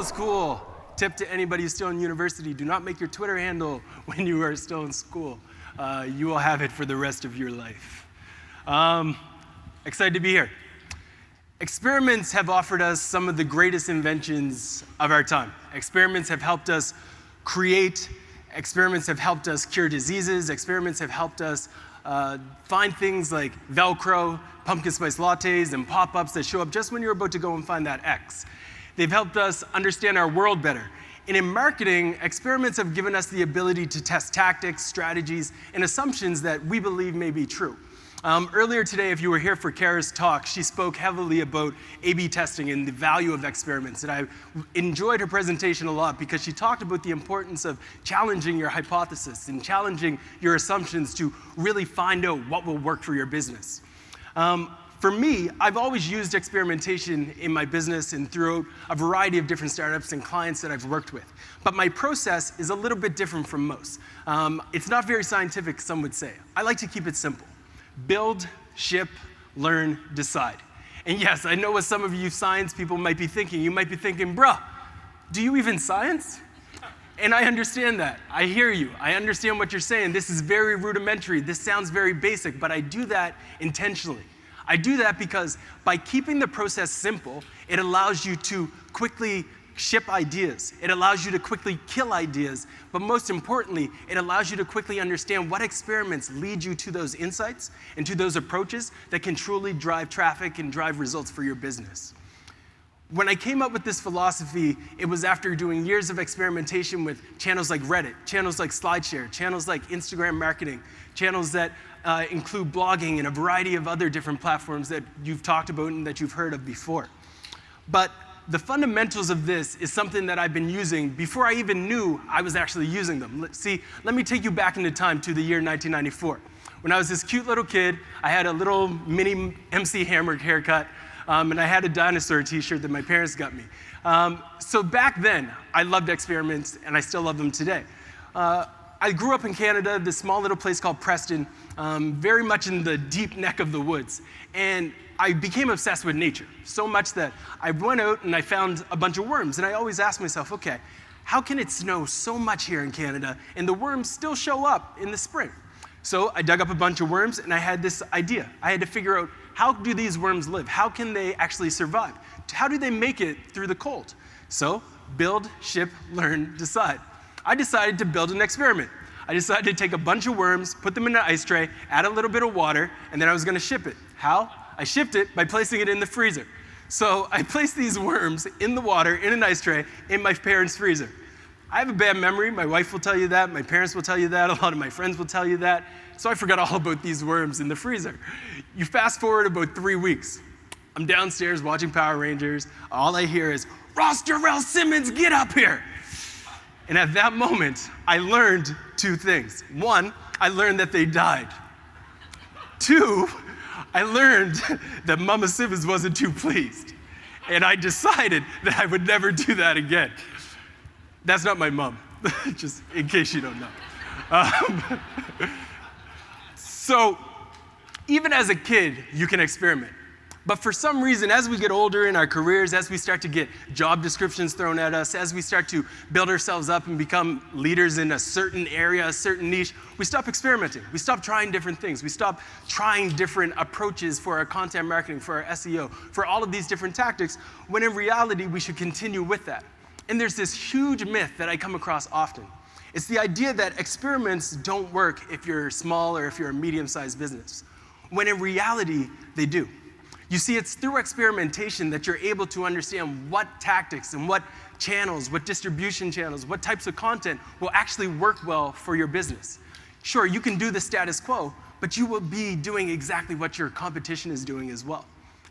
is cool. Tip to anybody who's still in university, do not make your Twitter handle when you are still in school. You will have it for the rest of your life. Excited to be here. Experiments have offered us some of the greatest inventions of our time. Experiments have helped us create, experiments have helped us cure diseases, experiments have helped us find things like Velcro, pumpkin spice lattes, and pop-ups that show up just when you're about to go and find that X. They've helped us understand our world better. And in marketing, experiments have given us the ability to test tactics, strategies, and assumptions that we believe may be true. Earlier today, if you were here for Kara's talk, she spoke heavily about A/B testing and the value of experiments. And I enjoyed her presentation a lot because she talked about the importance of challenging your hypothesis and challenging your assumptions to really find out what will work for your business. For me, I've always used experimentation in my business and throughout a variety of different startups and clients that I've worked with. But my process is a little bit different from most. It's not very scientific, some would say. I like to keep it simple. Build, ship, learn, decide. And yes, I know what some of you science people might be thinking. You might be thinking, bruh, do you even science? And I understand that. I hear you. I understand what you're saying. This is very rudimentary. This sounds very basic, but I do that intentionally. I do that because by keeping the process simple, it allows you to quickly ship ideas. It allows you to quickly kill ideas. But most importantly, it allows you to quickly understand what experiments lead you to those insights and to those approaches that can truly drive traffic and drive results for your business. When I came up with this philosophy, it was after doing years of experimentation with channels like Reddit, channels like SLIDESHARE, channels like Instagram marketing, channels that include blogging and a variety of other different platforms that you've talked about and that you've heard of before. But the fundamentals of this is something that I've been using before I even knew I was actually using them. See, let me take you back into time to the year 1994. When I was this cute little kid, I had a little mini MC Hammer haircut, and I had a dinosaur t-shirt that my parents got me. So back then, I loved experiments, and I still love them today. I grew up in Canada, this small little place called Preston, very much in the deep neck of the woods. And I became obsessed with nature, so much that I went out and I found a bunch of worms. And I always asked myself, okay, how can it snow so much here in Canada and the worms still show up in the spring? So I dug up a bunch of worms and I had this idea. I had to figure out, how do these worms live? How can they actually survive? How do they make it through the cold? So build, ship, learn, decide. I decided to build an experiment. I decided to take a bunch of worms, put them in an ice tray, add a little bit of water, and then I was going to ship it. How? I shipped it by placing it in the freezer. So I placed these worms in the water, in an ice tray, in my parents' freezer. I have a bad memory. My wife will tell you that. My parents will tell you that. A lot of my friends will tell you that. So I forgot all about these worms in the freezer. You fast forward about 3 weeks. I'm downstairs watching Power Rangers. All I hear is, Ross Jarrell Simmonds, get up here. And at that moment, I learned 2 things. 1, I learned that they died. 2, I learned that Mama Simmonds wasn't too pleased. And I decided that I would never do that again. That's not my mom, just in case you don't know. So even as a kid, you can experiment. But for some reason, as we get older in our careers, as we start to get job descriptions thrown at us, as we start to build ourselves up and become leaders in a certain area, a certain niche, we stop experimenting. We stop trying different things. We stop trying different approaches for our content marketing, for our SEO, for all of these different tactics, when in reality, we should continue with that. And there's this huge myth that I come across often. It's the idea that experiments don't work if you're small or if you're a medium-sized business, when in reality, they do. You see, it's through experimentation that you're able to understand what tactics and what channels, what distribution channels, what types of content will actually work well for your business. Sure, you can do the status quo, but you will be doing exactly what your competition is doing as well.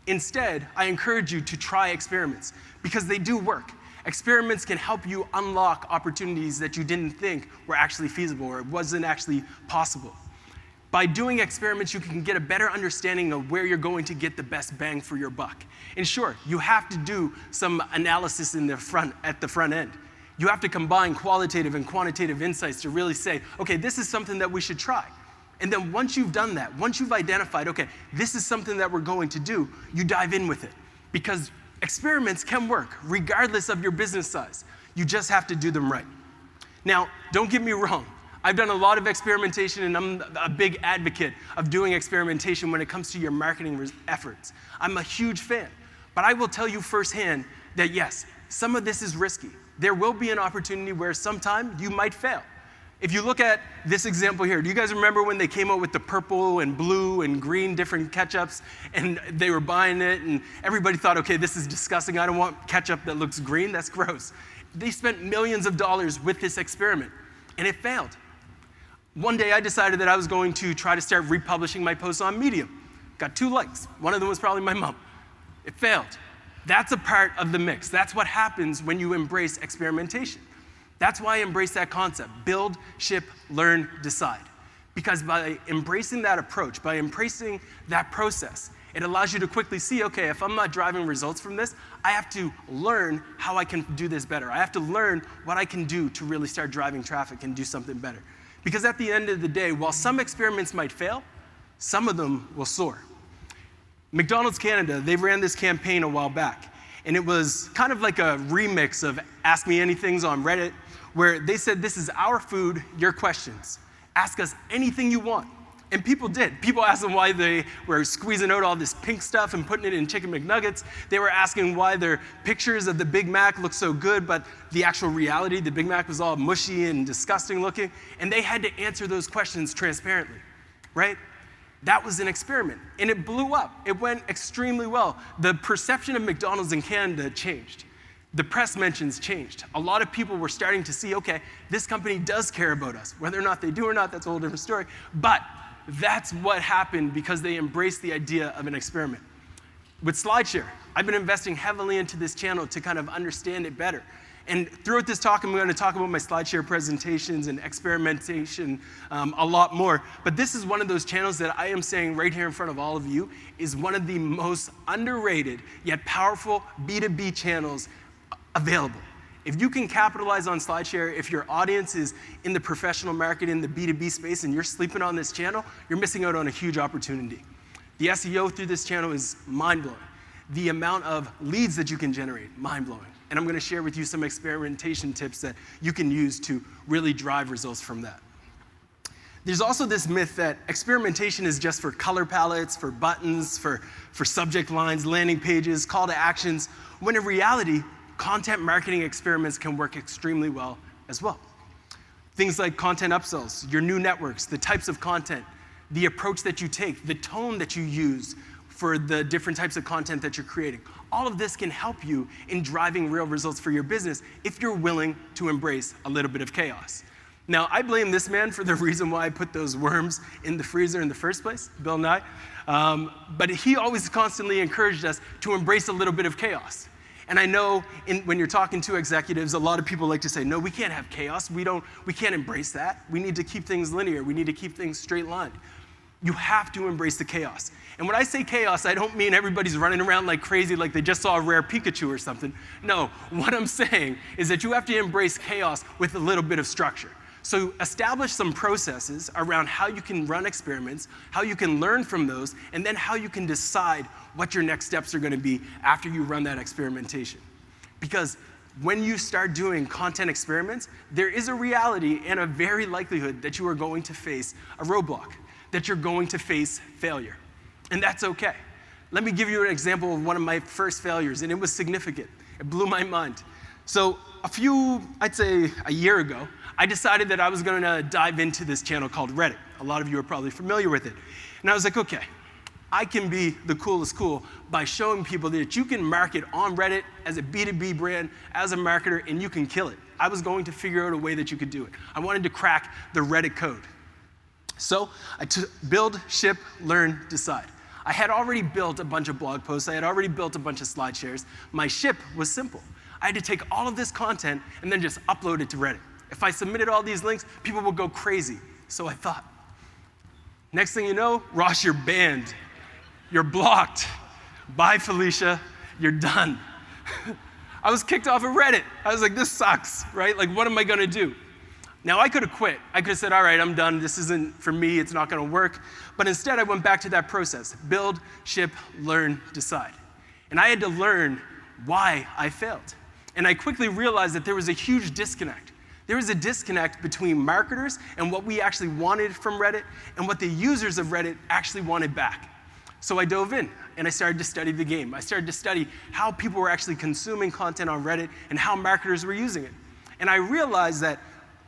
Instead, I encourage you to try experiments because they do work. Experiments can help you unlock opportunities that you didn't think were actually feasible or wasn't actually possible. By doing experiments, you can get a better understanding of where you're going to get the best bang for your buck. And sure, you have to do some analysis at the front end. You have to combine qualitative and quantitative insights to really say, okay, this is something that we should try. And then once you've done that, once you've identified, okay, this is something that we're going to do, you dive in with it. Because Experiments can work regardless of your business size. You just have to do them right. Now, don't get me wrong. I've done a lot of experimentation, and I'm a big advocate of doing experimentation when it comes to your marketing efforts. I'm a huge fan. But I will tell you firsthand that yes, some of this is risky. There will be an opportunity where sometime you might fail. If you look at this example here, do you guys remember when they came out with the purple and blue and green different ketchups, and they were buying it, and everybody thought, okay, this is disgusting. I don't want ketchup that looks green. That's gross. They spent millions of dollars with this experiment, and it failed. One day I decided that I was going to try to start republishing my posts on Medium. Got 2 likes. One of them was probably my mom. It failed. That's a part of the mix. That's what happens when you embrace experimentation. That's why I embrace that concept. Build, ship, learn, decide. Because by embracing that approach, by embracing that process, it allows you to quickly see, okay, if I'm not driving results from this, I have to learn how I can do this better. I have to learn what I can do to really start driving traffic and do something better. Because at the end of the day, while some experiments might fail, some of them will soar. McDonald's Canada, they ran this campaign a while back, and it was kind of like a remix of Ask Me Anythings on Reddit, where they said, this is our food, your questions. Ask us anything you want. And people did. People asked them why they were squeezing out all this pink stuff and putting it in chicken McNuggets. They were asking why their pictures of the Big Mac looked so good, but the actual reality, the Big Mac was all mushy and disgusting looking. And they had to answer those questions transparently, right? That was an experiment, and it blew up. It went extremely well. The perception of McDonald's in Canada changed. The press mentions changed. A lot of people were starting to see, okay, this company does care about us. Whether or not they do or not, that's a whole different story. But that's what happened because they embraced the idea of an experiment. With SLIDESHARE, I've been investing heavily into this channel to kind of understand it better. And throughout this talk, I'm going to talk about my SLIDESHARE presentations and experimentation a lot more. But this is one of those channels that I am saying right here in front of all of you is one of the most underrated yet powerful B2B channels available. If you can capitalize on SLIDESHARE, if your audience is in the professional market, in the B2B space, and you're sleeping on this channel, you're missing out on a huge opportunity. The SEO through this channel is mind-blowing. The amount of leads that you can generate, mind-blowing. And I'm going to share with you some experimentation tips that you can use to really drive results from that. There's also this myth that experimentation is just for color palettes, for buttons, for subject lines, landing pages, call to actions, when in reality, content marketing experiments can work extremely well as well. Things like content upsells, your new networks, the types of content, the approach that you take, the tone that you use for the different types of content that you're creating. All of this can help you in driving real results for your business if you're willing to embrace a little bit of chaos. Now, I blame this man for the reason why I put those worms in the freezer in the first place, Bill Nye. But he always constantly encouraged us to embrace a little bit of chaos. And I know when you're talking to executives, a lot of people like to say, no, we can't have chaos. We can't embrace that. We need to keep things linear. We need to keep things straight lined. You have to embrace the chaos. And when I say chaos, I don't mean everybody's running around like crazy like they just saw a rare Pikachu or something. No, what I'm saying is that you have to embrace chaos with a little bit of structure. So establish some processes around how you can run experiments, how you can learn from those, and then how you can decide what your next steps are going to be after you run that experimentation. Because when you start doing content experiments, there is a reality and a very likelihood that you are going to face a roadblock, that you're going to face failure. And that's okay. Let me give you an example of one of my first failures, and it was significant. It blew my mind. So I'd say a year ago, I decided that I was going to dive into this channel called Reddit. A lot of you are probably familiar with it. And I was like, okay, I can be the coolest cool by showing people that you can market on Reddit as a B2B brand, as a marketer, and you can kill it. I was going to figure out a way that you could do it. I wanted to crack the Reddit code. So I build, ship, learn, decide. I had already built a bunch of blog posts. I had already built a bunch of SlideShares. My ship was simple. I had to take all of this content and then just upload it to Reddit. If I submitted all these links, people would go crazy. So I thought, next thing you know, Ross, you're banned. You're blocked. Bye, Felicia. You're done. I was kicked off of Reddit. I was like, this sucks, right? Like, what am I going to do? Now, I could have quit. I could have said, all right, I'm done. This isn't for me. It's not going to work. But instead, I went back to that process. Build, ship, learn, decide. And I had to learn why I failed. And I quickly realized that there was a huge disconnect. There was a disconnect between marketers and what we actually wanted from Reddit and what the users of Reddit actually wanted back. So I dove in and I started to study the game. I started to study how people were actually consuming content on Reddit and how marketers were using it. And I realized that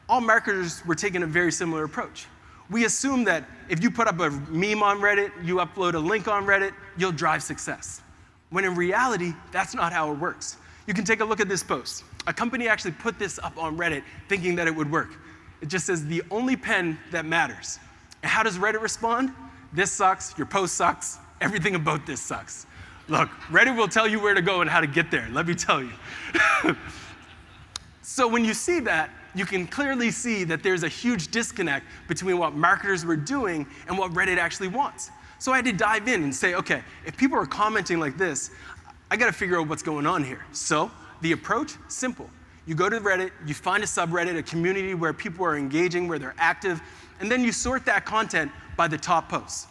all marketers were taking a very similar approach. We assume that if you put up a meme on Reddit, you upload a link on Reddit, you'll drive success. When in reality, that's not how it works. You can take a look at this post. A company actually put this up on Reddit thinking that it would work. It just says, the only pen that matters. And how does Reddit respond? This sucks, your post sucks, everything about this sucks. Look, Reddit will tell you where to go and how to get there, let me tell you. So when you see that, you can clearly see that there's a huge disconnect between what marketers were doing and what Reddit actually wants. So I had to dive in and say, okay, if people are commenting like this, I gotta figure out what's going on here. So the approach, simple. You go to Reddit, you find a subreddit, a community where people are engaging, where they're active, and then you sort that content by the top posts.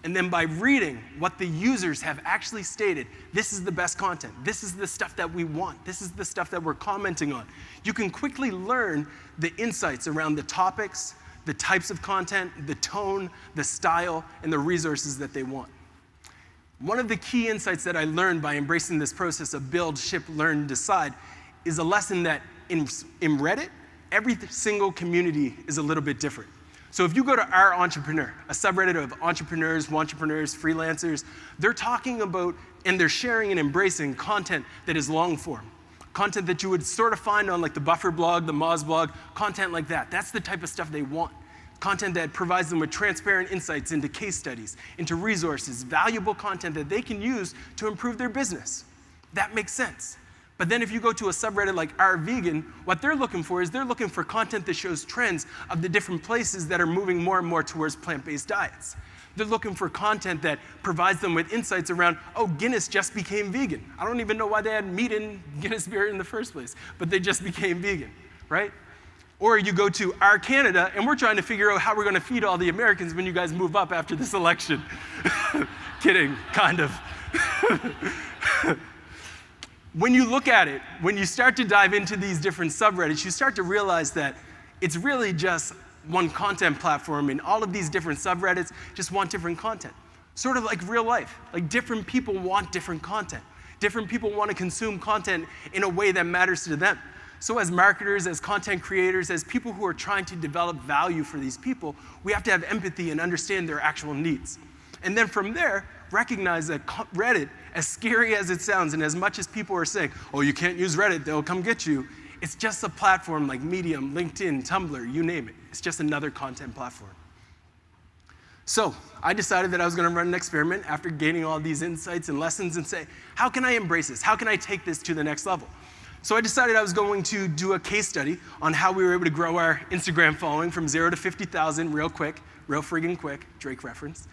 And then by reading what the users have actually stated, this is the best content, this is the stuff that we want, this is the stuff that we're commenting on, you can quickly learn the insights around the topics, the types of content, the tone, the style, and the resources that they want. One of the key insights that I learned by embracing this process of build, ship, learn, decide is a lesson that in Reddit, every single community is a little bit different. So if you go to Our Entrepreneur, a subreddit of entrepreneurs, freelancers, they're talking about and they're sharing and embracing content that is long form. Content that you would sort of find on like the Buffer blog, the Moz blog, content like that. That's the type of stuff they want. Content that provides them with transparent insights into case studies, into resources, valuable content that they can use to improve their business. That makes sense. But then if you go to a subreddit like Our Vegan, what they're looking for is they're looking for content that shows trends of the different places that are moving more and more towards plant-based diets. They're looking for content that provides them with insights around, oh, Guinness just became vegan. I don't even know why they had meat in Guinness beer in the first place, but they just became vegan, right? Or you go to Our Canada, and we're trying to figure out how we're going to feed all the Americans when you guys move up after this election. Kidding, kind of. When you look at it, when you start to dive into these different subreddits, you start to realize that it's really just one content platform, and all of these different subreddits just want different content. Sort of like real life. Like different people want different content. Different people want to consume content in a way that matters to them. So as marketers, as content creators, as people who are trying to develop value for these people, we have to have empathy and understand their actual needs. And then from there, recognize that Reddit, as scary as it sounds, and as much as people are saying, oh, you can't use Reddit, they'll come get you, it's just a platform like Medium, LinkedIn, Tumblr, you name it. It's just another content platform. So I decided that I was going to run an experiment after gaining all these insights and lessons and say, how can I embrace this? How can I take this to the next level? So I decided I was going to do a case study on how we were able to grow our Instagram following from 0 to 50,000 real quick, real friggin' quick, Drake reference.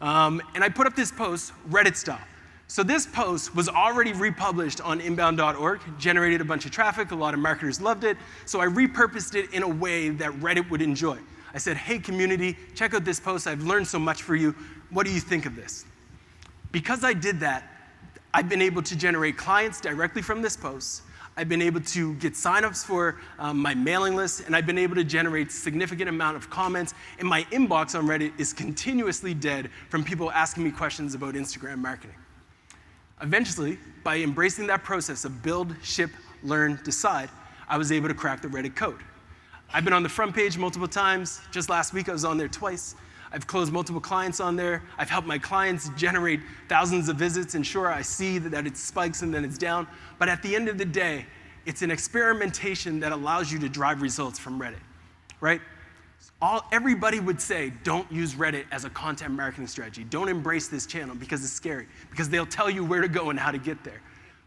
And I put up this post, Reddit style. So this post was already republished on inbound.org, generated a bunch of traffic, a lot of marketers loved it, so I repurposed it in a way that Reddit would enjoy. I said, hey community, check out this post, I've learned so much for you, what do you think of this? Because I did that, I've been able to generate clients directly from this post, I've been able to get signups for my mailing list, and I've been able to generate a significant amount of comments, and my inbox on Reddit is continuously dead from people asking me questions about Instagram marketing. Eventually, by embracing that process of build, ship, learn, decide, I was able to crack the Reddit code. I've been on the front page multiple times. Just last week, I was on there twice. I've closed multiple clients on there. I've helped my clients generate thousands of visits, and sure, I see that it spikes and then it's down. But at the end of the day, it's an experimentation that allows you to drive results from Reddit, right? Everybody would say, don't use Reddit as a content marketing strategy. Don't embrace this channel because it's scary, because they'll tell you where to go and how to get there.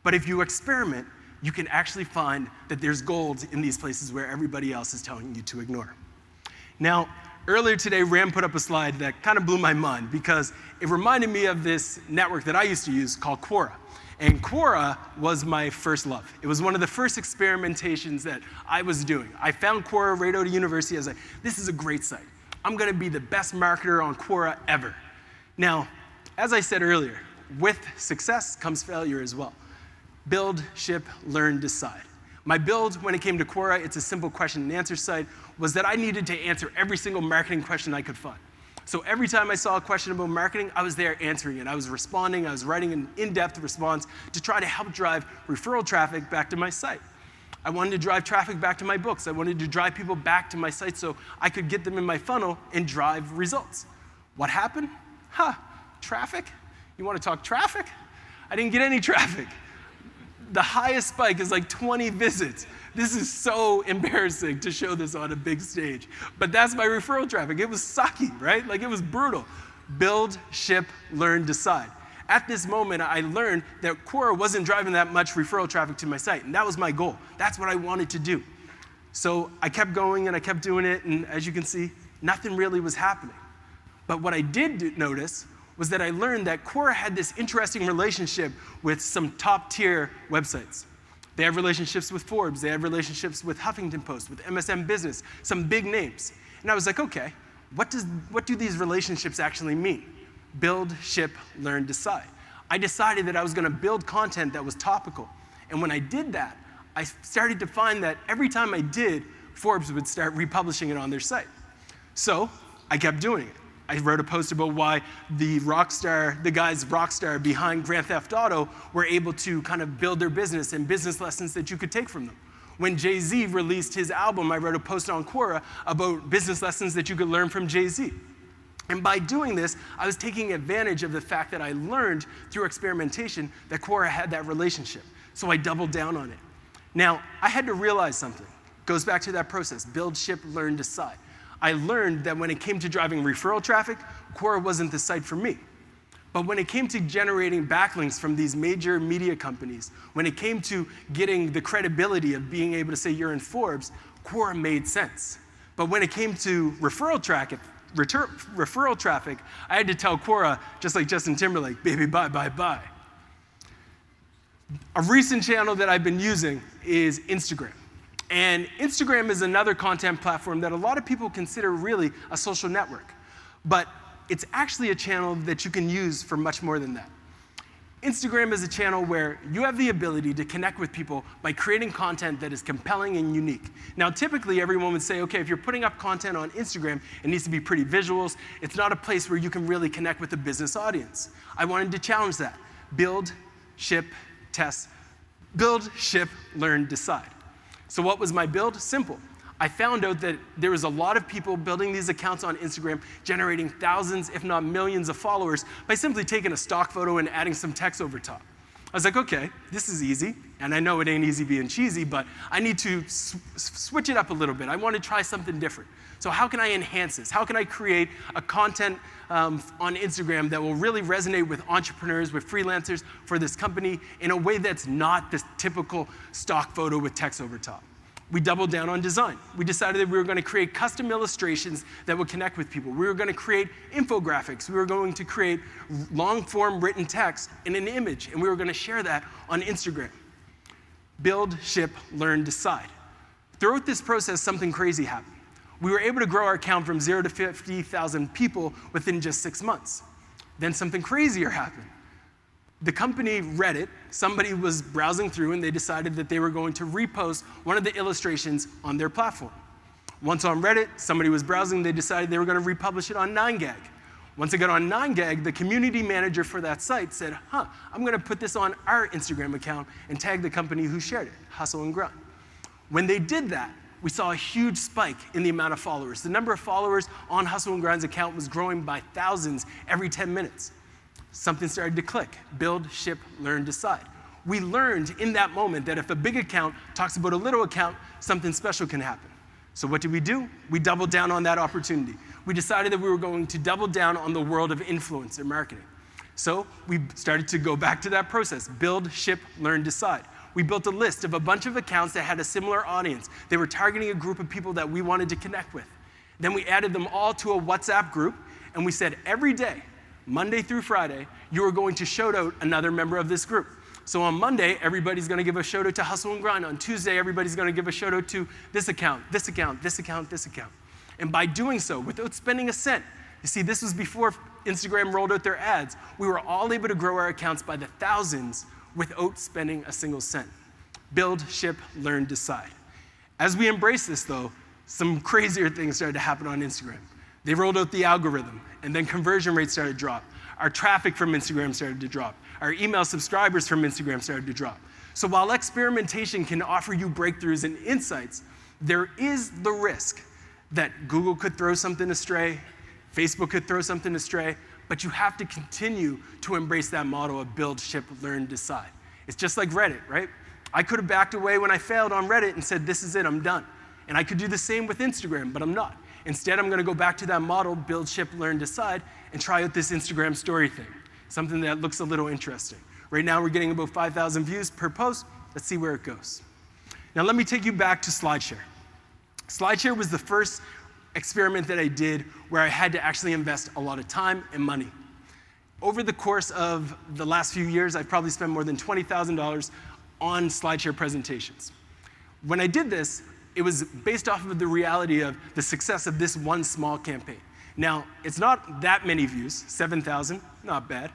But if you experiment, you can actually find that there's gold in these places where everybody else is telling you to ignore. Now, earlier today, Ram put up a slide that kind of blew my mind because it reminded me of this network that I used to use called QUORA. And QUORA was my first love. It was one of the first experimentations that I was doing. I found QUORA right out of university. I was like, this is a great site. I'm going to be the best marketer on QUORA ever. Now, as I said earlier, with success comes failure as well. Build, ship, learn, decide. My build, when it came to QUORA, it's a simple question and answer site, was that I needed to answer every single marketing question I could find. So every time I saw a question about marketing, I was there answering it. I was responding, I was writing an in-depth response to try to help drive referral traffic back to my site. I wanted to drive traffic back to my books. I wanted to drive people back to my site so I could get them in my funnel and drive results. What happened? Traffic? You want to talk traffic? I didn't get any traffic. The highest spike is like 20 visits. This is so embarrassing to show this on a big stage. But that's my referral traffic. It was sucky, right? Like, it was brutal. Build, ship, learn, decide. At this moment, I learned that QUORA wasn't driving that much referral traffic to my site, and that was my goal. That's what I wanted to do. So I kept going and I kept doing it, and as you can see, nothing really was happening. But what I did notice was that I learned that QUORA had this interesting relationship with some top-tier websites. They have relationships with Forbes, they have relationships with Huffington Post, with MSM Business, some big names. And I was like, okay, what do these relationships actually mean? Build, ship, learn, decide. I decided that I was going to build content that was topical. And when I did that, I started to find that every time I did, Forbes would start republishing it on their site. So I kept doing it. I wrote a post about why the guys rockstar behind Grand Theft Auto were able to kind of build their business and business lessons that you could take from them. When Jay-Z released his album, I wrote a post on QUORA about business lessons that you could learn from Jay-Z. And by doing this, I was taking advantage of the fact that I learned through experimentation that QUORA had that relationship. So I doubled down on it. Now, I had to realize something. It goes back to that process, build, ship, learn, decide. I learned that when it came to driving referral traffic, QUORA wasn't the site for me. But when it came to generating backlinks from these major media companies, when it came to getting the credibility of being able to say you're in Forbes, QUORA made sense. But when it came to referral traffic, I had to tell QUORA, just like Justin Timberlake, baby, bye, bye, bye. A recent channel that I've been using is Instagram. And Instagram is another content platform that a lot of people consider really a social network. But it's actually a channel that you can use for much more than that. Instagram is a channel where you have the ability to connect with people by creating content that is compelling and unique. Now, typically, everyone would say, okay, if you're putting up content on Instagram, it needs to be pretty visuals. It's not a place where you can really connect with a business audience. I wanted to challenge that. Build, ship, test. Build, ship, learn, decide. So what was my build? Simple. I found out that there was a lot of people building these accounts on Instagram, generating thousands, if not millions of followers by simply taking a stock photo and adding some text over top. I was like, okay, this is easy. And I know it ain't easy being cheesy, but I need to switch it up a little bit. I want to try something different. So how can I enhance this? How can I create a content on Instagram that will really resonate with entrepreneurs, with freelancers for this company in a way that's not the typical stock photo with text over top? We doubled down on design. We decided that we were going to create custom illustrations that would connect with people. We were going to create infographics. We were going to create long-form written text in an image, and we were going to share that on Instagram. Build, ship, learn, decide. Throughout this process, something crazy happened. We were able to grow our account from 0 to 50,000 people within just 6 months. Then something crazier happened. The company Reddit, somebody was browsing through and they decided that they were going to repost one of the illustrations on their platform. Once on Reddit, somebody was browsing, they decided they were going to republish it on 9gag. Once it got on 9gag, the community manager for that site said, I'm going to put this on our Instagram account and tag the company who shared it, Hustle and Grind. When they did that, we saw a huge spike in the amount of followers. The number of followers on Hustle and Grind's account was growing by thousands every 10 minutes. Something started to click. Build, ship, learn, decide. We learned in that moment that if a big account talks about a little account, something special can happen. So what did? We doubled down on that opportunity. We decided that we were going to double down on the world of influencer marketing. So we started to go back to that process. Build, ship, learn, decide. We built a list of a bunch of accounts that had a similar audience. They were targeting a group of people that we wanted to connect with. Then we added them all to a WhatsApp group, and we said every day, Monday through Friday, you are going to shout out another member of this group. So on Monday, everybody's going to give a shout out to Hustle and Grind. On Tuesday, everybody's going to give a shout out to this account, this account, this account, this account. And by doing so, without spending a cent, you see, this was before Instagram rolled out their ads, we were all able to grow our accounts by the thousands without spending a single cent. Build, ship, learn, decide. As we embrace this, though, some crazier things started to happen on Instagram. They rolled out the algorithm, and then conversion rates started to drop. Our traffic from Instagram started to drop. Our email subscribers from Instagram started to drop. So while experimentation can offer you breakthroughs and insights, there is the risk that Google could throw something astray, Facebook could throw something astray, but you have to continue to embrace that model of build, ship, learn, decide. It's just like Reddit, right? I could have backed away when I failed on Reddit and said, this is it, I'm done. And I could do the same with Instagram, but I'm not. Instead, I'm gonna go back to that model, build, ship, learn, decide, and try out this Instagram story thing, something that looks a little interesting. Right now, we're getting about 5,000 views per post. Let's see where it goes. Now, let me take you back to SlideShare. SlideShare was the first experiment that I did where I had to actually invest a lot of time and money. Over the course of the last few years, I've probably spent more than $20,000 on SlideShare presentations. When I did this, it was based off of the reality of the success of this one small campaign. Now, it's not that many views, 7,000, not bad.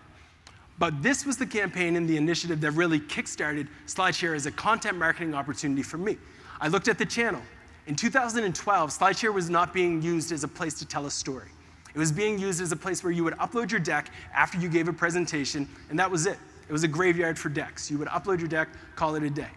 But this was the campaign and the initiative that really kickstarted SlideShare as a content marketing opportunity for me. I looked at the channel. In 2012, SlideShare was not being used as a place to tell a story. It was being used as a place where you would upload your deck after you gave a presentation, and that was it. It was a graveyard for decks. You would upload your deck, call it a day.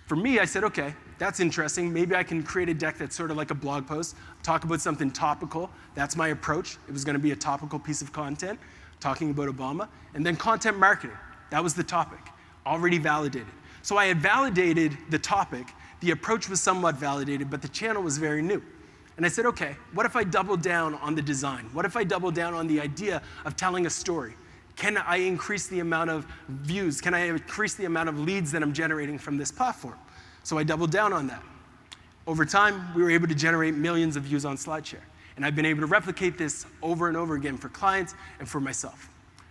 For me, I said, okay, that's interesting. Maybe I can create a deck that's sort of like a blog post, talk about something topical. That's my approach. It was going to be a topical piece of content, talking about Obama. And then content marketing. That was the topic, already validated. So I had validated the topic. The approach was somewhat validated, but the channel was very new. And I said, okay, what if I double down on the design? What if I double down on the idea of telling a story? Can I increase the amount of views? Can I increase the amount of leads that I'm generating from this platform? So I doubled down on that. Over time, we were able to generate millions of views on SlideShare. And I've been able to replicate this over and over again for clients and for myself.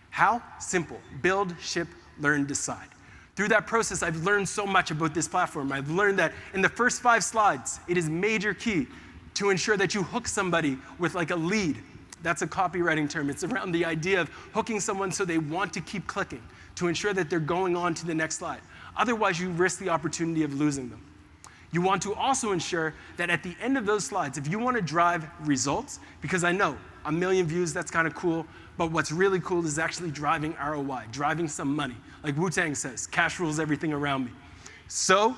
How? Simple. Build, ship, learn, decide. Through that process, I've learned so much about this platform. I've learned that in the first 5 slides, it is major key to ensure that you hook somebody with like a lead. That's a copywriting term. It's around the idea of hooking someone so they want to keep clicking, to ensure that they're going on to the next slide. Otherwise, you risk the opportunity of losing them. You want to also ensure that at the end of those slides, if you want to drive results, because I know 1 million views, that's kind of cool, but what's really cool is actually driving ROI, driving some money. Like Wu-Tang says, cash rules everything around me. So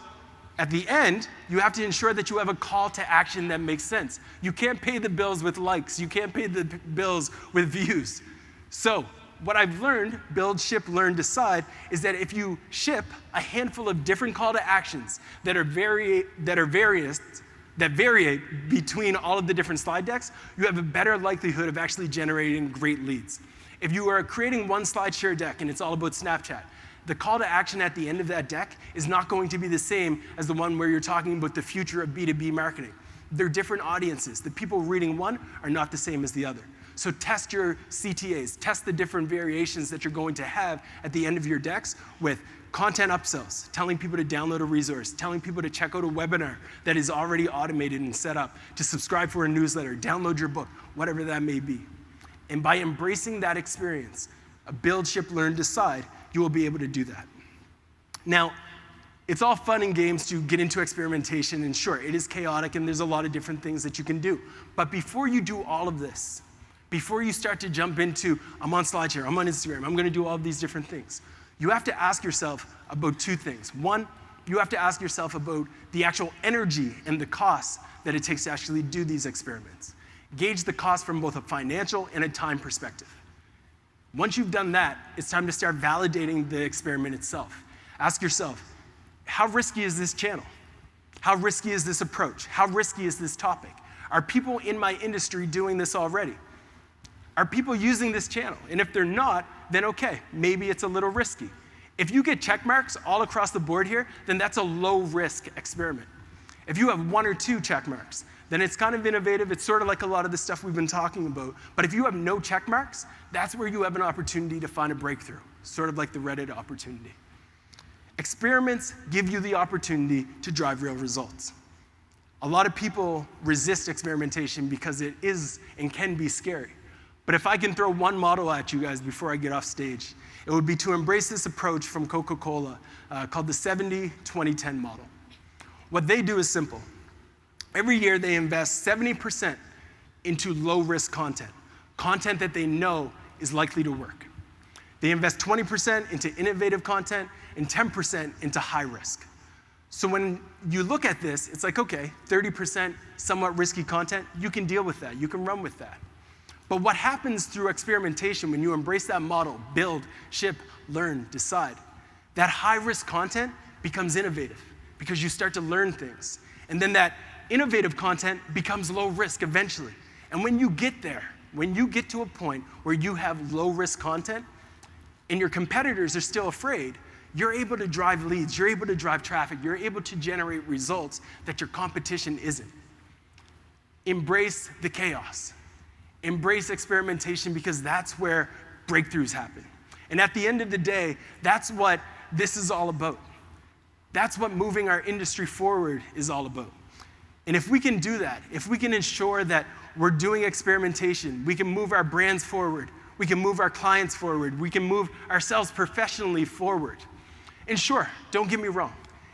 at the end, you have to ensure that you have a call to action that makes sense. You can't pay the bills with likes. You can't pay the bills with views. So what I've learned, build, ship, learn, decide, is that if you ship a handful of different call to actions that vary between all of the different slide decks, you have a better likelihood of actually generating great leads. If you are creating one SlideShare deck and it's all about Snapchat, the call to action at the end of that deck is not going to be the same as the one where you're talking about the future of B2B marketing. They're different audiences. The people reading one are not the same as the other. So test your CTAs, test the different variations that you're going to have at the end of your decks with content upsells, telling people to download a resource, telling people to check out a webinar that is already automated and set up, to subscribe for a newsletter, download your book, whatever that may be. And by embracing that experience, a build, ship, learn, decide, you will be able to do that. Now, it's all fun and games to get into experimentation, and sure, it is chaotic and there's a lot of different things that you can do. But before you do all of this, before you start to jump into, I'm on SlideShare, I'm on Instagram, I'm gonna do all of these different things, you have to ask yourself about 2 things. One, you have to ask yourself about the actual energy and the cost that it takes to actually do these experiments. Gauge the cost from both a financial and a time perspective. Once you've done that, it's time to start validating the experiment itself. Ask yourself, how risky is this channel? How risky is this approach? How risky is this topic? Are people in my industry doing this already? Are people using this channel? And if they're not, then okay, maybe it's a little risky. If you get check marks all across the board here, then that's a low-risk experiment. If you have 1 or 2 check marks, then it's kind of innovative. It's sort of like a lot of the stuff we've been talking about. But if you have no check marks, that's where you have an opportunity to find a breakthrough, sort of like the Reddit opportunity. Experiments give you the opportunity to drive real results. A lot of people resist experimentation because it is and can be scary. But if I can throw one model at you guys before I get off stage, it would be to embrace this approach from Coca-Cola called the 70-20-10 model. What they do is simple. Every year they invest 70% into low-risk content that they know is likely to work. They invest 20% into innovative content and 10% into high risk. So when you look at this, it's like, okay, 30% somewhat risky content, you can deal with that, you can run with that. But what happens through experimentation when you embrace that model, build, ship, learn, decide, that high-risk content becomes innovative because you start to learn things. And then that innovative content becomes low risk eventually. And when you get there, when you get to a point where you have low-risk content and your competitors are still afraid, you're able to drive leads, you're able to drive traffic, you're able to generate results that your competition isn't. Embrace the chaos. Embrace experimentation because that's where breakthroughs happen. And at the end of the day, that's what this is all about. That's what moving our industry forward is all about. And if we can do that, if we can ensure that we're doing experimentation, we can move our brands forward, we can move our clients forward, we can move ourselves professionally forward. And sure, don't get me wrong.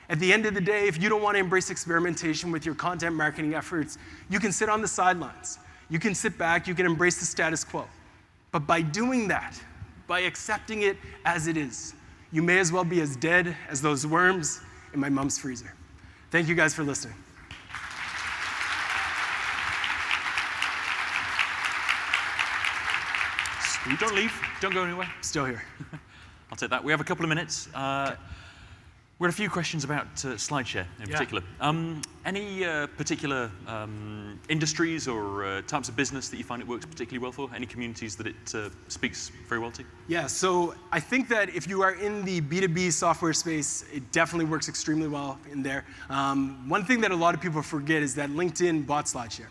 At the end of the day, if you don't want to embrace experimentation with your content marketing efforts, you can sit on the sidelines. You can sit back, you can embrace the status quo. But by doing that, by accepting it as it is, you may as well be as dead as those worms in my mom's freezer. Thank you guys for listening. Don't leave. Don't go anywhere. Still here. I'll take that. We have a couple of minutes. Okay. We had a few questions about SLIDESHARE in particular. Any particular industries or types of business that you find it works particularly well for? Any communities that it speaks very well to? Yeah, so I think that if you are in the B2B software space, it definitely works extremely well in there. One thing that a lot of people forget is that LinkedIn bought SLIDESHARE.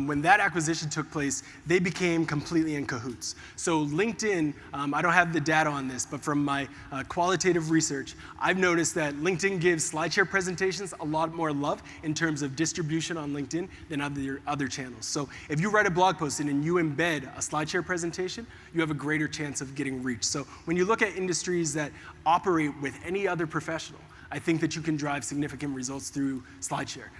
When that acquisition took place, they became completely in cahoots. So LinkedIn, I don't have the data on this, but from my qualitative research, I've noticed that LinkedIn gives SLIDESHARE presentations a lot more love in terms of distribution on LinkedIn than other channels. So if you write a blog post and you embed a SLIDESHARE presentation, you have a greater chance of getting reach. So when you look at industries that operate with any other professional, I think that you can drive significant results through SLIDESHARE.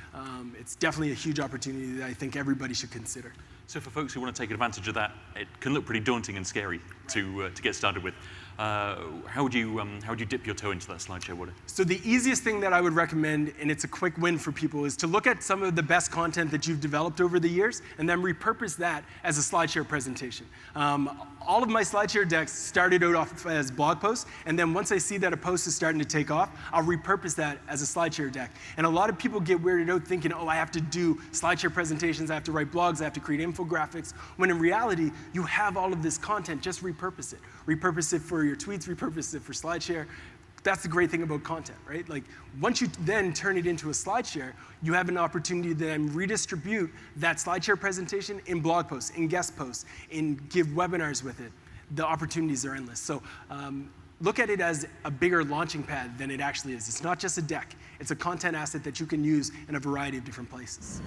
It's definitely a huge opportunity that I think everybody should consider. So for folks who want to take advantage of that, it can look pretty daunting and scary to get started with. How would you dip your toe into that SLIDESHARE water? So the easiest thing that I would recommend, and it's a quick win for people, is to look at some of the best content that you've developed over the years and then repurpose that as a SLIDESHARE presentation. All of my SLIDESHARE decks started out off as blog posts, and then once I see that a post is starting to take off, I'll repurpose that as a SLIDESHARE deck. And a lot of people get weirded out thinking, oh, I have to do SLIDESHARE presentations, I have to write blogs, I have to create infographics, when in reality, you have all of this content, just repurpose it. Repurpose it for your tweets, repurpose it for SLIDESHARE. That's the great thing about content, right? Like, once you then turn it into a SLIDESHARE, you have an opportunity to then redistribute that SLIDESHARE presentation in blog posts, in guest posts, in give webinars with it. The opportunities are endless. So look at it as a bigger launching pad than it actually is. It's not just a deck. It's a content asset that you can use in a variety of different places.